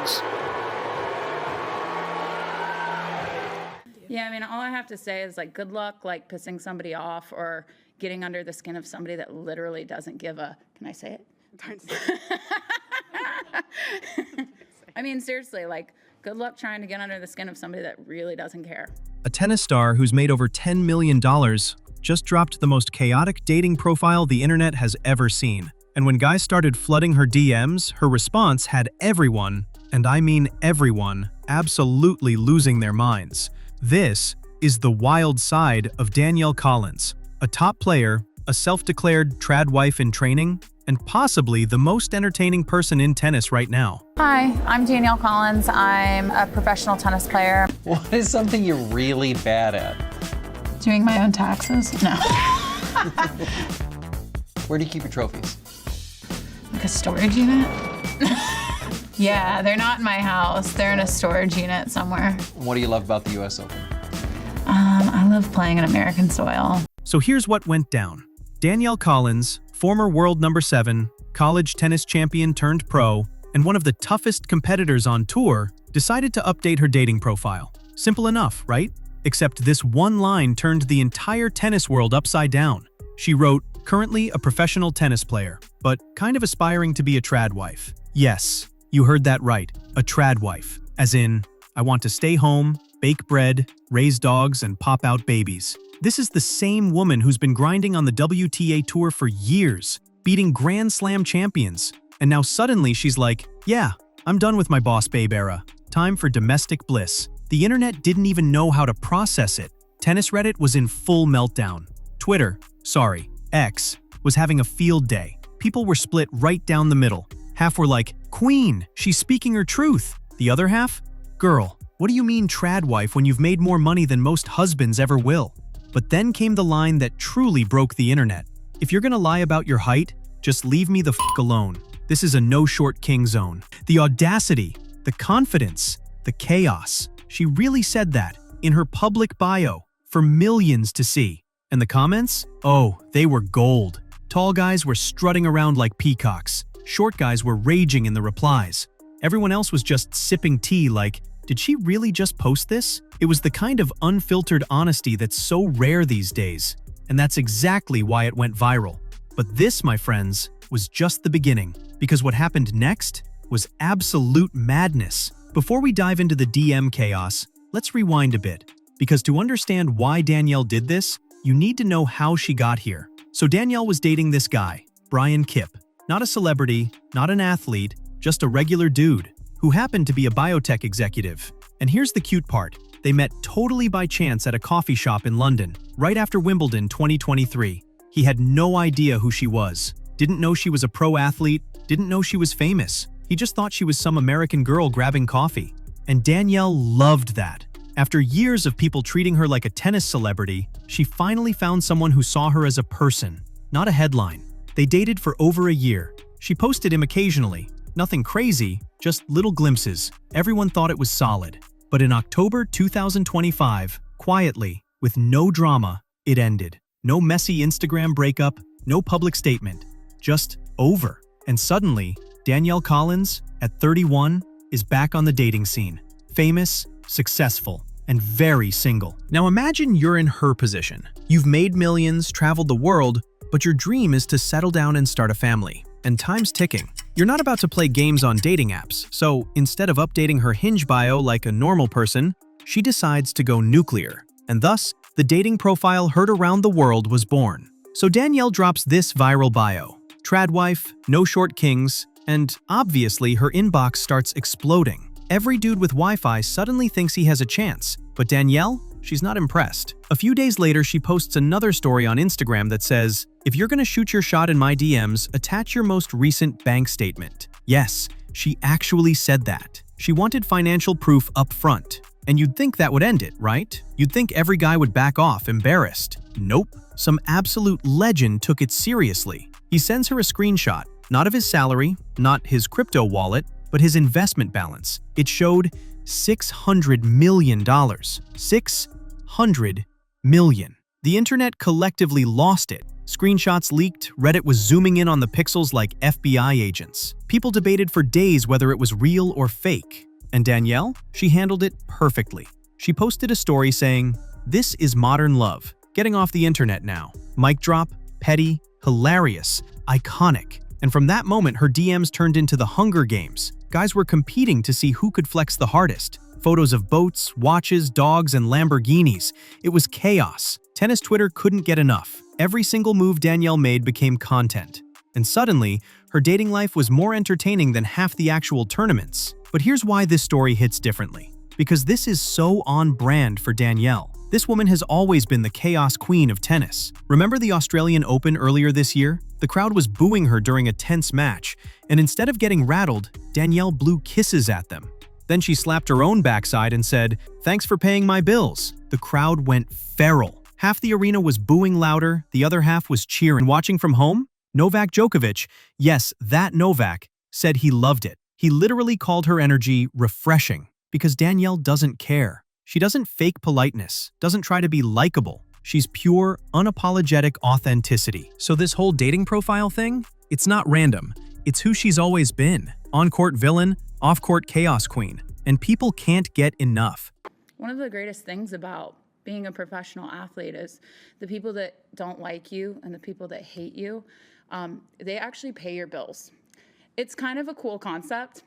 sucks. Yeah, I mean, all I have to say is, like, good luck, like, pissing somebody off or getting under the skin of somebody that literally doesn't give a, can I say it? Don't say it. I mean, seriously, like, good luck trying to get under the skin of somebody that really doesn't care. A tennis star who's made over $10 million just dropped the most chaotic dating profile the internet has ever seen. And when guys started flooding her DMs, her response had everyone, and I mean everyone, absolutely losing their minds. This is the wild side of Danielle Collins, a top player, a self-declared trad wife in training, and possibly the most entertaining person in tennis right now. Hi, I'm Danielle Collins. I'm a professional tennis player. What is something you're really bad at? Doing my own taxes? No. Where do you keep your trophies? Like a storage unit? Yeah, they're not in my house. They're in a storage unit somewhere. What do you love about the US Open? I love playing in American soil. So here's what went down. Danielle Collins, former world number 7, college tennis champion turned pro, and one of the toughest competitors on tour, decided to update her dating profile. Simple enough, right? Except this one line turned the entire tennis world upside down. She wrote, currently a professional tennis player, but kind of aspiring to be a trad wife. Yes, you heard that right, a trad wife. As in, I want to stay home, bake bread, raise dogs, and pop out babies. This is the same woman who's been grinding on the WTA tour for years, beating Grand Slam champions. And now suddenly she's like, yeah, I'm done with my boss babe era. Time for domestic bliss. The internet didn't even know how to process it. Tennis Reddit was in full meltdown. X, was having a field day. People were split right down the middle. Half were like, Queen, she's speaking her truth. The other half, girl, what do you mean trad wife when you've made more money than most husbands ever will? But then came the line that truly broke the internet. If you're gonna lie about your height, just leave me the f*** alone. This is a no short king zone. The audacity, the confidence, the chaos. She really said that in her public bio for millions to see. And the comments? Oh, they were gold. Tall guys were strutting around like peacocks. Short guys were raging in the replies. Everyone else was just sipping tea like, did she really just post this? It was the kind of unfiltered honesty that's so rare these days. And that's exactly why it went viral. But this, my friends, was just the beginning. Because what happened next was absolute madness. Before we dive into the DM chaos, let's rewind a bit. Because to understand why Danielle did this, you need to know how she got here. So Danielle was dating this guy, Brian Kipp. Not a celebrity, not an athlete, just a regular dude, who happened to be a biotech executive. And here's the cute part. They met totally by chance at a coffee shop in London, right after Wimbledon 2023. He had no idea who she was. Didn't know she was a pro athlete, didn't know she was famous. He just thought she was some American girl grabbing coffee. And Danielle loved that. After years of people treating her like a tennis celebrity, she finally found someone who saw her as a person, not a headline. They dated for over a year. She posted him occasionally. Nothing crazy, just little glimpses. Everyone thought it was solid. But in October 2025, quietly, with no drama, it ended. No messy Instagram breakup, no public statement. Just over. And suddenly, Danielle Collins, at 31, is back on the dating scene. Famous, successful, and very single. Now imagine you're in her position. You've made millions, traveled the world, but your dream is to settle down and start a family. And time's ticking. You're not about to play games on dating apps, so instead of updating her Hinge bio like a normal person, she decides to go nuclear. And thus, the dating profile heard around the world was born. So Danielle drops this viral bio. Trad wife, no short kings, and obviously her inbox starts exploding. Every dude with Wi-Fi suddenly thinks he has a chance, but Danielle, she's not impressed. A few days later, she posts another story on Instagram that says, if you're gonna shoot your shot in my DMs, attach your most recent bank statement. Yes, she actually said that. She wanted financial proof up front. And you'd think that would end it, right? You'd think every guy would back off, embarrassed. Nope. Some absolute legend took it seriously. He sends her a screenshot, not of his salary, not his crypto wallet, but his investment balance. It showed $600 million. $600 million. The internet collectively lost it. Screenshots leaked, Reddit was zooming in on the pixels like FBI agents. People debated for days whether it was real or fake. And Danielle? She handled it perfectly. She posted a story saying, "This is modern love. Getting off the internet now." Mic drop, petty, hilarious, iconic. And from that moment, her DMs turned into the Hunger Games. Guys were competing to see who could flex the hardest. Photos of boats, watches, dogs, and Lamborghinis. It was chaos. Tennis Twitter couldn't get enough. Every single move Danielle made became content. And suddenly, her dating life was more entertaining than half the actual tournaments. But here's why this story hits differently. Because this is so on brand for Danielle. This woman has always been the chaos queen of tennis. Remember the Australian Open earlier this year? The crowd was booing her during a tense match, and instead of getting rattled, Danielle blew kisses at them. Then she slapped her own backside and said, "Thanks for paying my bills." The crowd went feral. Half the arena was booing louder, the other half was cheering. Watching from home, Novak Djokovic, yes, that Novak, said he loved it. He literally called her energy refreshing, because Danielle doesn't care. She doesn't fake politeness, doesn't try to be likable. She's pure, unapologetic authenticity. So this whole dating profile thing, it's not random. It's who she's always been. On-court villain, off-court chaos queen. And people can't get enough. One of the greatest things about being a professional athlete is the people that don't like you and the people that hate you, they actually pay your bills. It's kind of a cool concept.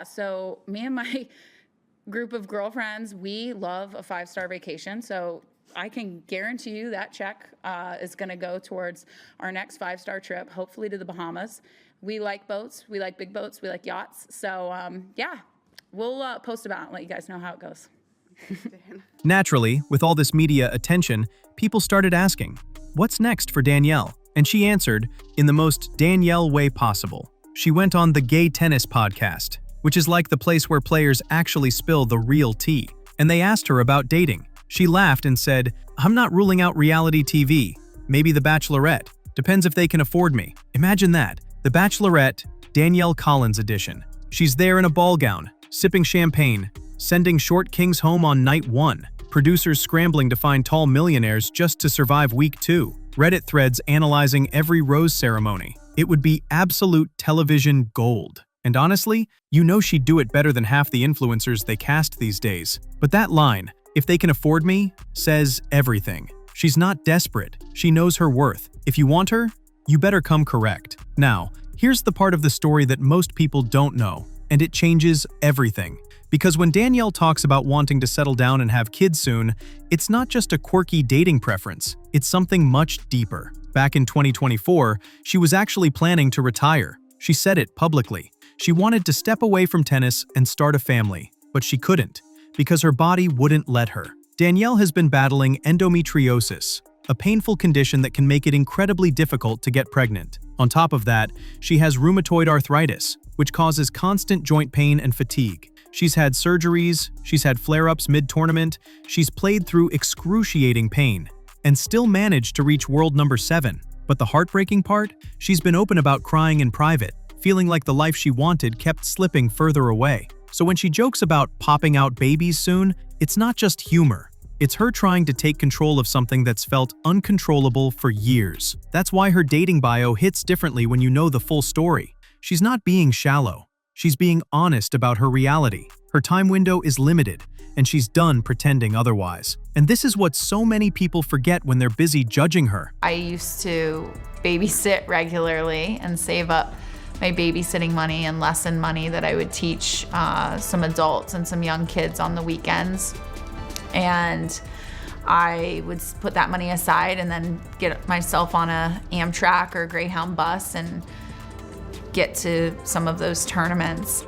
So me and my group of girlfriends, we love a 5-star vacation. So I can guarantee you that check is going to go towards our next 5-star trip, hopefully to the Bahamas. We like boats. We like big boats. We like yachts. So we'll post about it and let you guys know how it goes. Naturally, with all this media attention, people started asking, "What's next for Danielle?" And she answered, in the most Danielle way possible. She went on the Gay Tennis podcast, which is like the place where players actually spill the real tea. And they asked her about dating. She laughed and said, "I'm not ruling out reality TV. Maybe The Bachelorette. Depends if they can afford me." Imagine that. The Bachelorette, Danielle Collins edition. She's there in a ball gown, sipping champagne, sending short kings home on night 1. Producers scrambling to find tall millionaires just to survive week 2. Reddit threads analyzing every rose ceremony. It would be absolute television gold. And honestly, you know she'd do it better than half the influencers they cast these days. But that line, "If they can afford me," says everything. She's not desperate. She knows her worth. If you want her, you better come correct. Now, here's the part of the story that most people don't know, and it changes everything. Because when Danielle talks about wanting to settle down and have kids soon, it's not just a quirky dating preference, it's something much deeper. Back in 2024, she was actually planning to retire. She said it publicly. She wanted to step away from tennis and start a family, but she couldn't, because her body wouldn't let her. Danielle has been battling endometriosis, a painful condition that can make it incredibly difficult to get pregnant. On top of that, she has rheumatoid arthritis, which causes constant joint pain and fatigue. She's had surgeries, she's had flare-ups mid-tournament, she's played through excruciating pain, and still managed to reach world number 7. But the heartbreaking part? She's been open about crying in private, feeling like the life she wanted kept slipping further away. So when she jokes about popping out babies soon, it's not just humor. It's her trying to take control of something that's felt uncontrollable for years. That's why her dating bio hits differently when you know the full story. She's not being shallow. She's being honest about her reality. Her time window is limited, and she's done pretending otherwise. And this is what so many people forget when they're busy judging her. I used to babysit regularly and save up my babysitting money and lesson money that I would teach some adults and some young kids on the weekends. And I would put that money aside and then get myself on a Amtrak or Greyhound bus and get to some of those tournaments.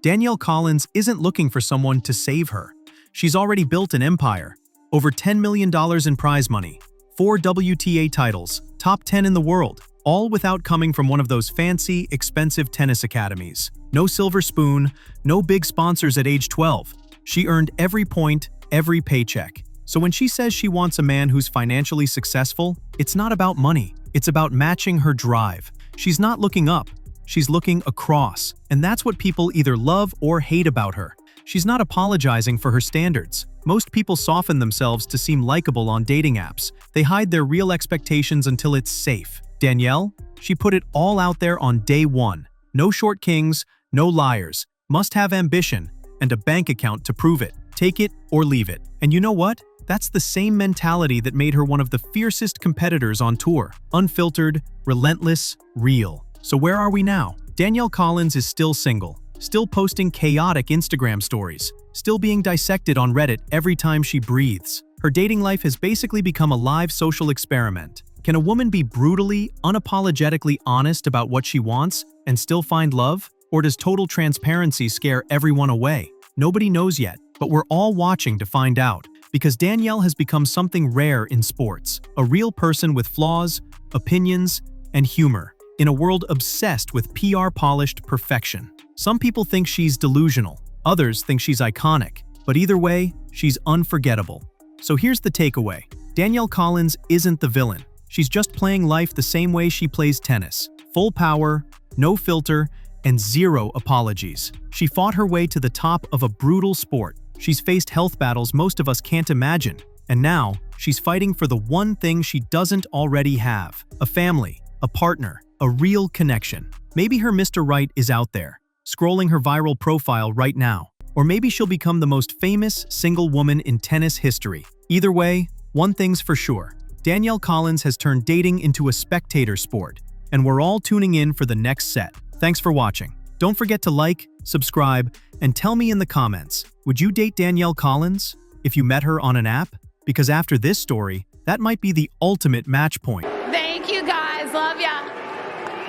Danielle Collins isn't looking for someone to save her. She's already built an empire. Over $10 million in prize money, 4 WTA titles, top 10 in the world, all without coming from one of those fancy, expensive tennis academies. No silver spoon, no big sponsors at age 12. She earned every point, every paycheck. So when she says she wants a man who's financially successful, it's not about money. It's about matching her drive. She's not looking up. She's looking across. And that's what people either love or hate about her. She's not apologizing for her standards. Most people soften themselves to seem likable on dating apps. They hide their real expectations until it's safe. Danielle? She put it all out there on day one. No short kings, no liars. Must have ambition and a bank account to prove it. Take it or leave it. And you know what? That's the same mentality that made her one of the fiercest competitors on tour. Unfiltered, relentless, real. So where are we now? Danielle Collins is still single, still posting chaotic Instagram stories, still being dissected on Reddit every time she breathes. Her dating life has basically become a live social experiment. Can a woman be brutally, unapologetically honest about what she wants and still find love? Or does total transparency scare everyone away? Nobody knows yet, but we're all watching to find out. Because Danielle has become something rare in sports, a real person with flaws, opinions, and humor, in a world obsessed with PR-polished perfection. Some people think she's delusional, others think she's iconic, but either way, she's unforgettable. So here's the takeaway. Danielle Collins isn't the villain. She's just playing life the same way she plays tennis. Full power, no filter, and zero apologies. She fought her way to the top of a brutal sport. She's faced health battles most of us can't imagine. And now, she's fighting for the one thing she doesn't already have. A family, a partner, a real connection. Maybe her Mr. Right is out there, scrolling her viral profile right now. Or maybe she'll become the most famous single woman in tennis history. Either way, one thing's for sure. Danielle Collins has turned dating into a spectator sport, and we're all tuning in for the next set. Thanks for watching. Don't forget to like, subscribe, and tell me in the comments, would you date Danielle Collins if you met her on an app? Because after this story, that might be the ultimate match point. Thank you guys. Love ya.